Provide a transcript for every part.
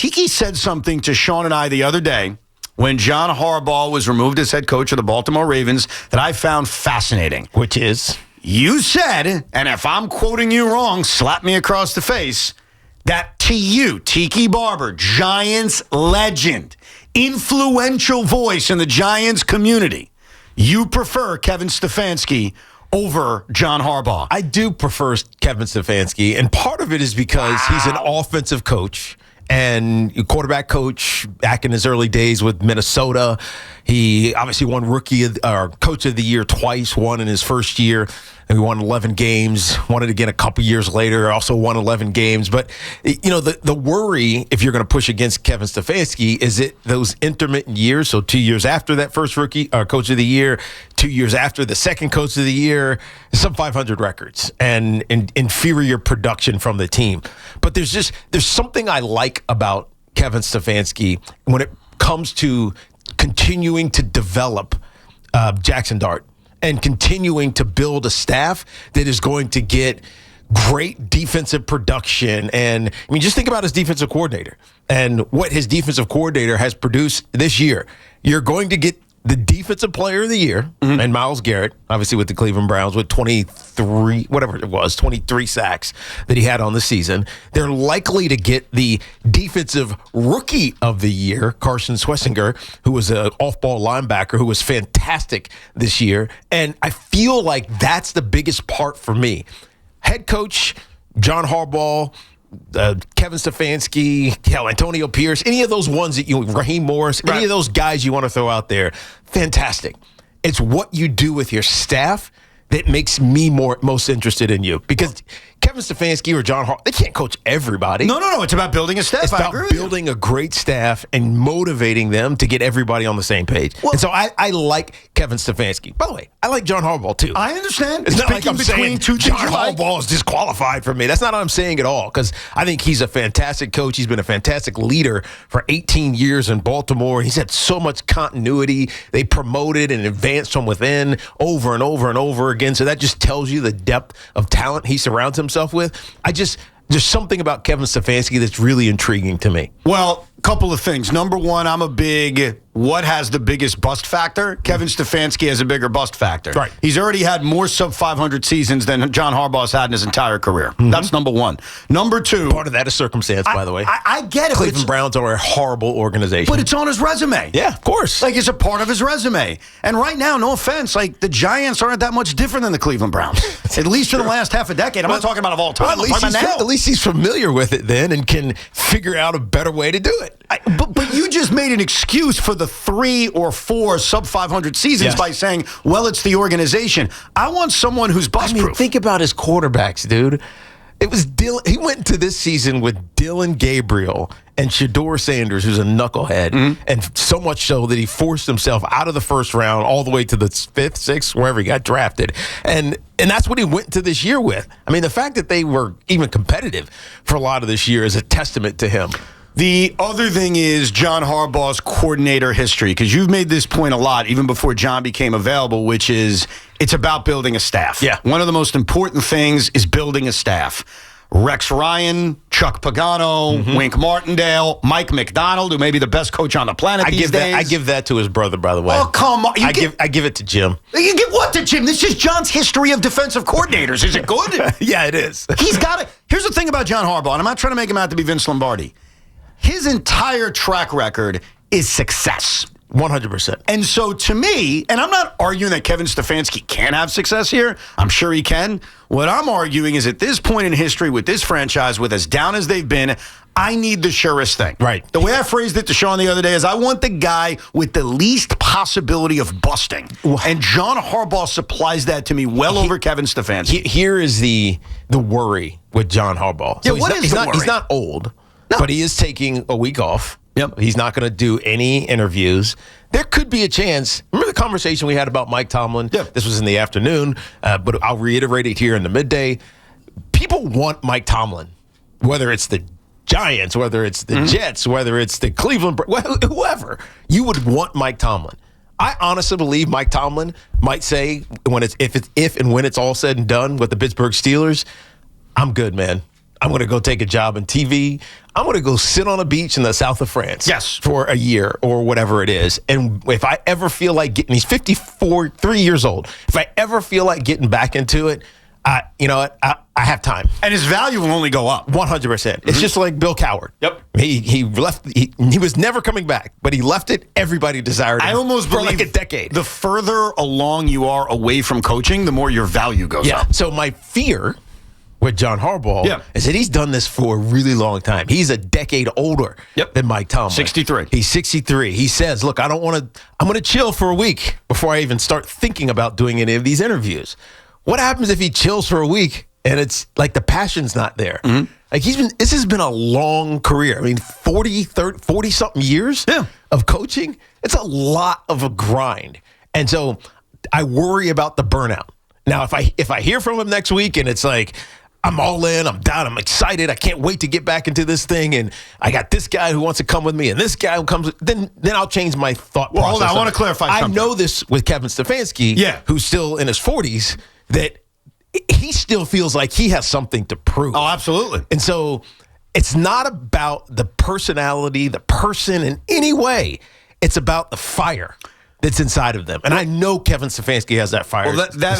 Tiki said something to Sean and I the other day when John Harbaugh was removed as head coach of the Baltimore Ravens that I found fascinating. Which is? You said, and if I'm quoting you wrong, slap me across the face, that to you, Tiki Barber, Giants legend, influential voice in the Giants community, you prefer Kevin Stefanski over John Harbaugh. I do prefer Kevin Stefanski, and part of it is because he's an offensive coach and quarterback coach back in his early days with Minnesota. He obviously won Coach of the Year twice, won in his first year. And he won 11 games, won it again a couple years later, also won 11 games. But, the worry, if you're going to push against Kevin Stefanski, is it those intermittent years, so 2 years after that first Coach of the Year, 2 years after the second Coach of the Year, sub 500 records and inferior production from the team. But there's something I like about Kevin Stefanski when it comes to continuing to develop Jackson Dart and continuing to build a staff that is going to get great defensive production. And, just think about his defensive coordinator and what his defensive coordinator has produced this year. You're going to get the defensive player of the year, and Myles Garrett, obviously with the Cleveland Browns, with 23 sacks that he had on the season. They're likely to get the defensive rookie of the year, Carson Schwessinger, who was an off-ball linebacker who was fantastic this year. And I feel like that's the biggest part for me. Head coach John Harbaugh, Kevin Stefanski, Antonio Pierce, any of those ones that Raheem Morris, any of those guys you want to throw out there, fantastic. It's what you do with your staff that makes me most interested in you. Because Kevin Stefanski or John Harbaugh, they can't coach everybody. No. It's about building a staff. It's about building a great staff and motivating them to get everybody on the same page. Well, and so I like Kevin Stefanski. By the way, I like John Harbaugh too. I understand. It's not like I'm saying John Harbaugh is disqualified for me. That's not what I'm saying at all, because I think he's a fantastic coach. He's been a fantastic leader for 18 years in Baltimore. He's had so much continuity. They promoted and advanced from within over and over and over again. So that just tells you the depth of talent he surrounds himself with. There's something about Kevin Stefanski that's really intriguing to me. Well, a couple of things. Number one, I'm a big, what has the biggest bust factor? Kevin Stefanski has a bigger bust factor. Right. He's already had more sub-500 seasons than John Harbaugh's had in his entire career. That's number one. Number two. Part of that is circumstance, by the way. I get it. Cleveland Browns are a horrible organization. But it's on his resume. Yeah, of course. It's a part of his resume. And right now, no offense, the Giants aren't that much different than the Cleveland Browns. At least for the last half a decade. I'm not talking about of all time. Well, at least he's familiar with it then and can figure out a better way to do it. But you just made an excuse for the 3 or 4 sub-500 seasons by saying, well, it's the organization. I want someone who's bust-proof. Think about his quarterbacks, dude. It was Dylan. He went into this season with Dylan Gabriel and Shedeur Sanders, who's a knucklehead, and so much so that he forced himself out of the first round all the way to the 5th, 6th, wherever he got drafted. And that's what he went to this year with. The fact that they were even competitive for a lot of this year is a testament to him. The other thing is John Harbaugh's coordinator history, because you've made this point a lot, even before John became available, which is it's about building a staff. Yeah. One of the most important things is building a staff. Rex Ryan, Chuck Pagano, Wink Martindale, Mike McDonald, who may be the best coach on the planet these days. I give that to his brother, by the way. Oh, come on. I give it to Jim. You give what to Jim? This is John's history of defensive coordinators. Is it good? Yeah, it is. He's got it. Here's the thing about John Harbaugh, and I'm not trying to make him out to be Vince Lombardi. His entire track record is success. 100%. And so to me, and I'm not arguing that Kevin Stefanski can have success here. I'm sure he can. What I'm arguing is at this point in history with this franchise, with as down as they've been, I need the surest thing. Right. The way I phrased it to Sean the other day is I want the guy with the least possibility of busting. And John Harbaugh supplies that to me over Kevin Stefanski. Here is the worry with John Harbaugh. So he's not old, but he is taking a week off. Yep. He's not going to do any interviews. There could be a chance. Remember the conversation we had about Mike Tomlin? Yep. This was in the afternoon, but I'll reiterate it here in the midday. People want Mike Tomlin, whether it's the Giants, whether it's the Jets, whether it's the Cleveland, whoever. You would want Mike Tomlin. I honestly believe Mike Tomlin might say if and when it's all said and done with the Pittsburgh Steelers, I'm good, man. I'm going to go take a job in TV. I'm going to go sit on a beach in the south of France. Yes. For a year or whatever it is. And if I ever feel like getting, he's 3 years old. If I ever feel like getting back into it, you know what? I have time. And his value will only go up. 100%. It's just like Bill Coward. Yep. He left. He was never coming back, but he left it. Everybody desired him. I almost for believe like a decade. The further along you are away from coaching, the more your value goes up. So my fear with John Harbaugh is that he's done this for a really long time. He's a decade older than Mike Tomlin. 63. He's 63. He says, look, I'm going to chill for a week before I even start thinking about doing any of these interviews. What happens if he chills for a week and it's like the passion's not there? Mm-hmm. Like this has been a long career. I mean, 40 something years of coaching. It's a lot of a grind. And so I worry about the burnout. Now, if I hear from him next week and it's like, I'm all in, I'm down, I'm excited, I can't wait to get back into this thing, and I got this guy who wants to come with me and this guy who comes, then I'll change my thought process. Hold on, I want to clarify something. I know this with Kevin Stefanski, who's still in his 40s, that he still feels like he has something to prove. Oh, absolutely. And so it's not about the personality, the person in any way. It's about the fire that's inside of them. And I know Kevin Stefanski has that fire. Well, that's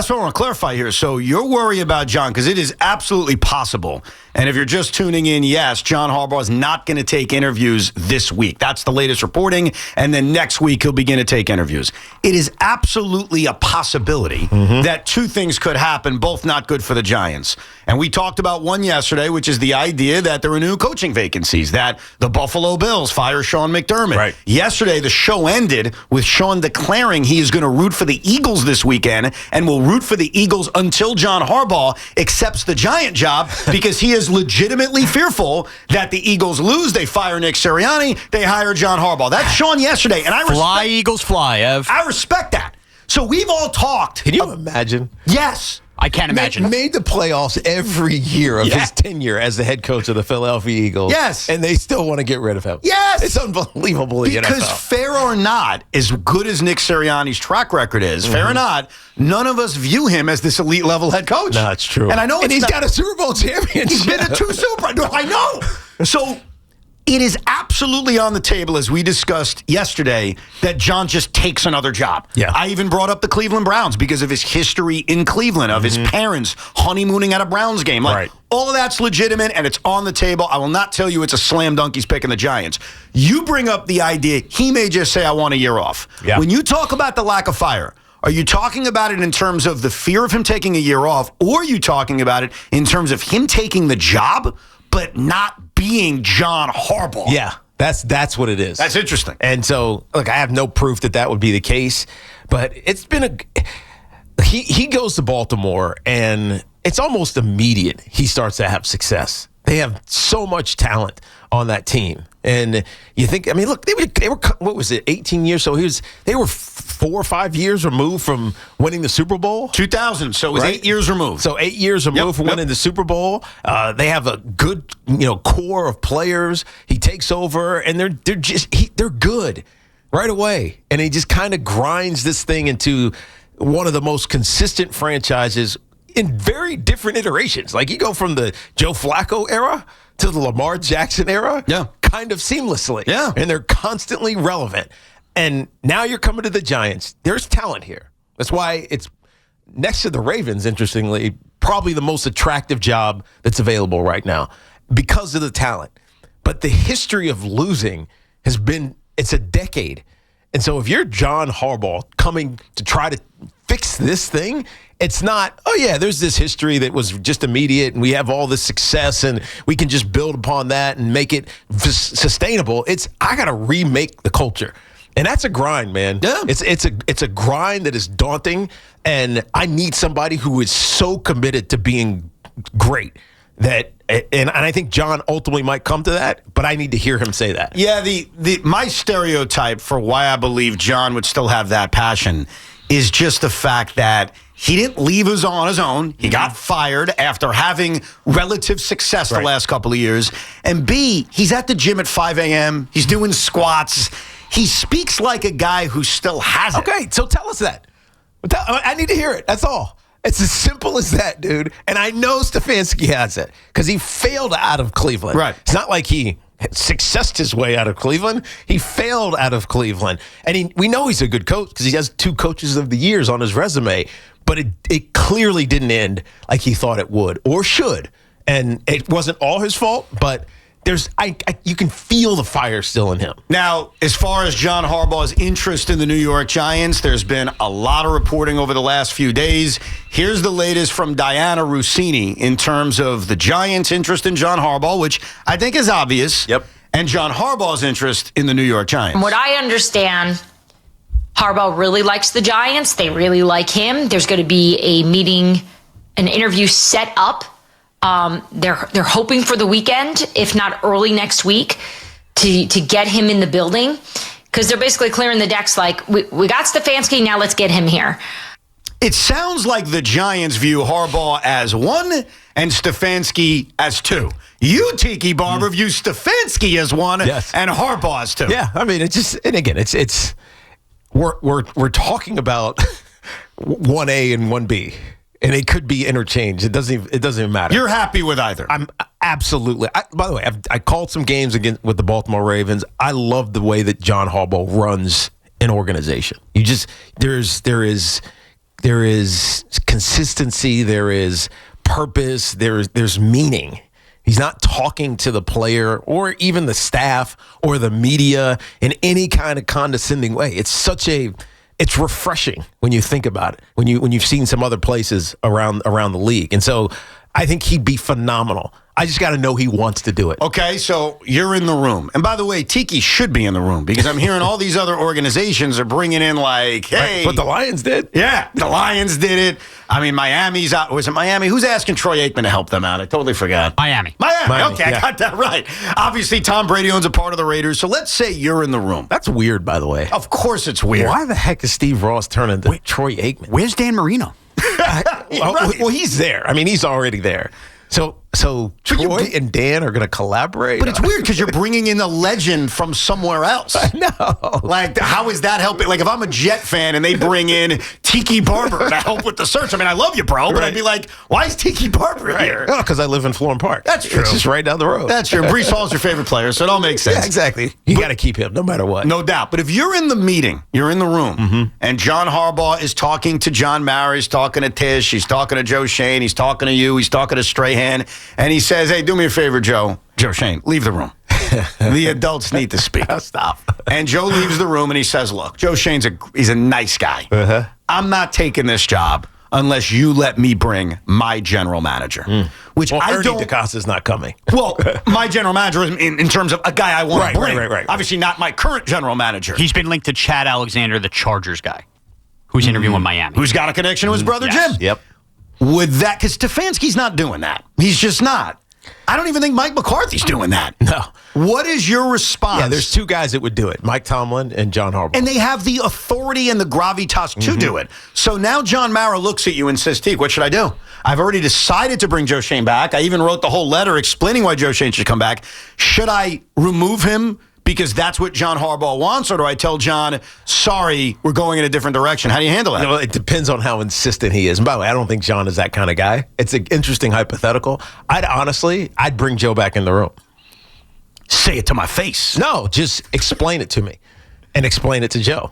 what I want to clarify here. So you're worried about John because it is absolutely possible. And if you're just tuning in, yes, John Harbaugh is not going to take interviews this week. That's the latest reporting. And then next week, he'll begin to take interviews. It is absolutely a possibility that two things could happen, both not good for the Giants. And we talked about one yesterday, which is the idea that there are new coaching vacancies, that the Buffalo Bills fire Sean McDermott. Right. Yesterday, the show ended with Sean declaring he is going to root for the Eagles this weekend and will root for the Eagles until John Harbaugh accepts the Giant job because he is legitimately fearful that the Eagles lose. They fire Nick Sirianni. They hire John Harbaugh. That's Sean yesterday. And Fly, Eagles, fly, Ev. I respect that. So we've all talked. Can you imagine? Yes. I can't imagine. Made the playoffs every year of his tenure as the head coach of the Philadelphia Eagles. Yes. And they still want to get rid of him. Yes. It's unbelievable. Because fair or not, as good as Nick Sirianni's track record is, fair or not, none of us view him as this elite level head coach. No, it's true. And I know he's got a Super Bowl championship. He's been to 2 Super Bowls. I know. So it is absolutely on the table, as we discussed yesterday, that John just takes another job. Yeah. I even brought up the Cleveland Browns because of his history in Cleveland, of his parents honeymooning at a Browns game. Like, all of that's legitimate, and it's on the table. I will not tell you it's a slam dunk he's picking the Giants. You bring up the idea he may just say, I want a year off. Yeah. When you talk about the lack of fire, are you talking about it in terms of the fear of him taking a year off, or are you talking about it in terms of him taking the job but not being John Harbaugh? Yeah, that's what it is. That's interesting. And so, look, I have no proof that would be the case, but it's been he goes to Baltimore, and it's almost immediate he starts to have success. They have so much talent on that team. And you think, I mean, look, they were what was it, 18 years? So they were 4 or 5 years removed from winning the Super Bowl. 2000, so it was 8 years removed. So 8 years removed from winning the Super Bowl. They have a good, core of players. He takes over, and they're good right away. And he just kind of grinds this thing into one of the most consistent franchises in very different iterations. Like, you go from the Joe Flacco era to the Lamar Jackson era, kind of seamlessly. Yeah. And they're constantly relevant. And now you're coming to the Giants. There's talent here. That's why it's next to the Ravens, interestingly, probably the most attractive job that's available right now because of the talent. But the history of losing it's a decade. And so if you're John Harbaugh coming to try to fix this thing, it's not, there's this history that was just immediate and we have all this success and we can just build upon that and make it sustainable. I got to remake the culture. And that's a grind, man. Yeah. It's a grind that is daunting, and I need somebody who is so committed to being great and I think John ultimately might come to that, but I need to hear him say that. Yeah, my stereotype for why I believe John would still have that passion is just the fact that he didn't leave us on his own. He got fired after having relative success the last couple of years. And B, he's at the gym at 5 a.m. He's doing squats. He speaks like a guy who still has it. Okay, so tell us that. I need to hear it. That's all. It's as simple as that, dude. And I know Stefanski has it because he failed out of Cleveland. Right. It's not like he successed his way out of Cleveland. He failed out of Cleveland. And we know he's a good coach because he has 2 coaches of the years on his resume. But it clearly didn't end like he thought it would or should. And it wasn't all his fault, but you can feel the fire still in him. Now, as far as John Harbaugh's interest in the New York Giants, there's been a lot of reporting over the last few days. Here's the latest from Diana Rossini in terms of the Giants' interest in John Harbaugh, which I think is obvious. Yep. And John Harbaugh's interest in the New York Giants. From what I understand, Harbaugh really likes the Giants. They really like him. There's going to be a meeting, an interview set up. They're hoping for the weekend, if not early next week, to get him in the building, because they're basically clearing the decks. Like, we got Stefanski, now let's get him here. It sounds like the Giants view Harbaugh as 1 and Stefanski as 2. You, Tiki Barber, view Stefanski as 1 Yes. and Harbaugh as 2. Yeah, I mean, it's just, and again, it's we're talking about 1A and 1B. And it could be interchanged. It doesn't even matter. You're happy with either? I'm absolutely. By the way, I called some games against with the Baltimore Ravens. I love the way that John Harbaugh runs an organization. There is consistency. There is purpose. There's meaning. He's not talking to the player or even the staff or the media in any kind of condescending way. It's refreshing when you think about it, when you've seen some other places around the league. And so I think he'd be phenomenal. I just got to know he wants to do it. Okay, so you're in the room. And by the way, Tiki should be in the room because I'm hearing all these other organizations are bringing in like, hey. But the Lions did. Yeah, the Lions did it. I mean, Miami's out. Was it Miami? Who's asking Troy Aikman to help them out? I totally forgot. Miami. Okay, yeah. I got that right. Obviously, Tom Brady owns a part of the Raiders. So let's say you're in the room. That's weird, by the way. Of course it's weird. Why the heck is Steve Ross turning to Troy Aikman? Where's Dan Marino? Well, he's there. I mean, he's already there. So Troy and Dan are going to collaborate. But it's weird because you're bringing in a legend from somewhere else. I know. Like, how is that helping? Like, if I'm a Jet fan and they bring in Tiki Barber to help with the search, I mean, I love you, bro, but I'd be like, why is Tiki Barber here? Oh, because I live in Florham Park. That's true. It's just right down the road. That's true. Breece Hall's your favorite player, so it all makes sense. Yeah, exactly. You got to keep him no matter what. No doubt. But if you're in the meeting, you're in the room, and John Harbaugh is talking to John Mara, he's talking to Tish, he's talking to Joe Shane, he's talking to you, he's talking to Strahan, and he says, hey, do me a favor, Joe Shane, leave the room. The adults need to speak. Stop. And Joe leaves the room and he says, look, Joe Shane's he's a nice guy. I'm not taking this job unless you let me bring my general manager. Which Well, I Ernie don't. DeCosta's not coming. Well, my general manager in terms of a guy I want to bring. Right. Obviously not my current general manager. He's been linked to Chad Alexander, the Chargers guy, who's interviewing with Miami. Who's got a connection to his brother Yes. Jim. Yep. Would that, because Stefanski's not doing that. He's just not. I don't even think Mike McCarthy's doing that. No. What is your response? Yeah, there's 2 guys that would do it, Mike Tomlin and John Harbaugh. And they have the authority and the gravitas to do it. So now John Mara looks at you and says, Teak, what should I do? I've already decided to bring Joe Shane back. I even wrote the whole letter explaining why Joe Shane should come back. Should I remove him because that's what John Harbaugh wants? Or do I tell John, sorry, we're going in a different direction? How do you handle that? You know, it depends on how insistent he is. And by the way, I don't think John is that kind of guy. It's an interesting hypothetical. I'd bring Joe back in the room. Say it to my face. No, just explain it to me and explain it to Joe.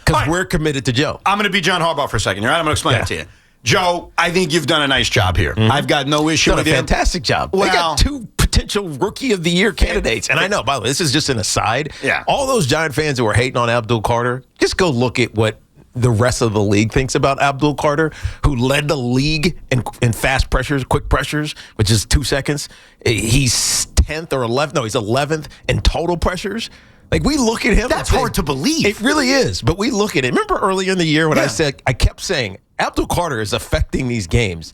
Because Right. we're committed to Joe. I'm going to be John Harbaugh for a second. All right? I'm going to explain it to you. Joe, I think you've done a nice job here. I've got no issue Done a with you. fantastic job. Well, they got 2 potential Rookie of the Year candidates. And I know, by the way, this is just an aside. Yeah. All those Giant fans who are hating on Abdul Carter, just go look at what the rest of the league thinks about Abdul Carter, who led the league in fast pressures, quick pressures, which is 2 seconds. He's 10th or 11th. No, he's 11th in total pressures. Like, we look at him. That's and hard to believe. It really is. But we look at it. Remember earlier in the year when Yeah. I kept saying, Abdul Carter is affecting these games.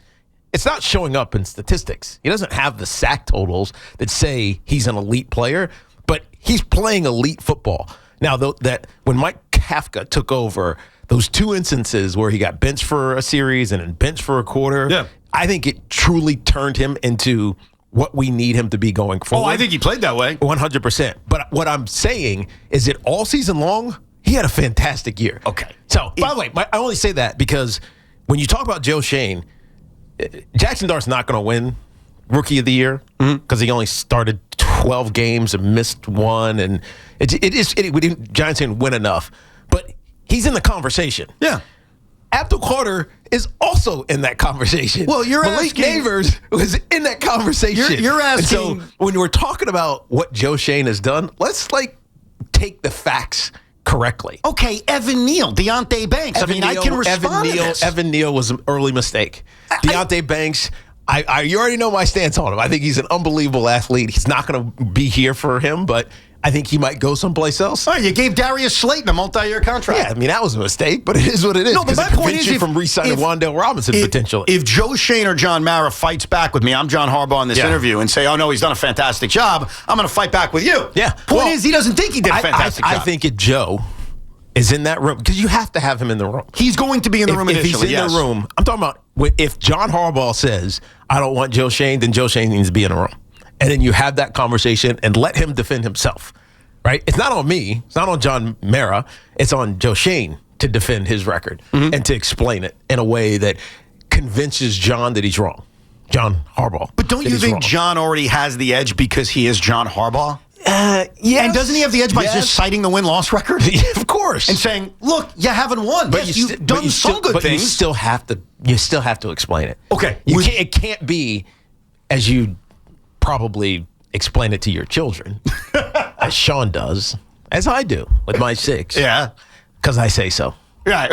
It's not showing up in statistics. He doesn't have the sack totals that say he's an elite player, but he's playing elite football. Now, that when Mike Kafka took over, those 2 instances where he got benched for a series and then benched for a quarter, I think it truly turned him into what we need him to be going forward. Oh, I think he played that way. 100%. But what I'm saying is that all season long, he had a fantastic year. Okay. So, by the way, I only say that because when you talk about Joe Shane, Jackson Dart's not going to win Rookie of the Year because he only started 12 games and missed one, and Giants didn't win enough, but he's in the conversation. Yeah. Abdul Carter is also in that conversation. Well, you're Malik asking. Neighbors was in that conversation. You're asking. And so when we're talking about what Joe Shane has done, let's take the facts correctly. Okay, Evan Neal, Deontay Banks. I can respond to this. Evan Neal was an early mistake. Deontay Banks, you already know my stance on him. I think he's an unbelievable athlete. He's not going to be here for him, but I think he might go someplace else. All right, you gave Darius Slayton a multi-year contract. Yeah, I mean, that was a mistake, but it is what it is. No, but my point is, from re-signing Wan'Dale Robinson potentially. If Joe Shane or John Mara fights back with me, I'm John Harbaugh in this interview, and say, oh, no, he's done a fantastic job, I'm going to fight back with you. Yeah. Point is, he doesn't think he did a fantastic job. I think Joe is in that room because you have to have him in the room. He's going to be in the room initially, If he's in the room, I'm talking about if John Harbaugh says, I don't want Joe Shane, then Joe Shane needs to be in the room. And then you have that conversation and let him defend himself. Right? It's not on me. It's not on John Mara. It's on Joe Shane to defend his record and to explain it in a way that convinces John that he's wrong. John Harbaugh. But don't you think John already has the edge because he is John Harbaugh? Yeah. And doesn't he have the edge by just citing the win-loss record? Yeah, of course. And saying, look, you haven't won. But yes, you've done some good things. You still have to explain it. Okay. It can't be as you probably explain it to your children, as Sean does, as I do with my 6. Yeah. Because I say so. Right.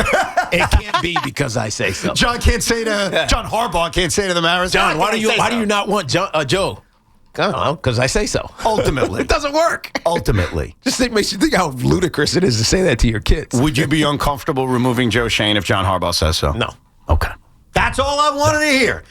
It can't be because I say so. John Harbaugh can't say to the Mariners, John, why do you not want Joe? I don't know, because I say so. Ultimately. It doesn't work. Ultimately. Makes you think how ludicrous it is to say that to your kids. Would you be uncomfortable removing Joe Shane if John Harbaugh says so? No. Okay. That's all I wanted to hear.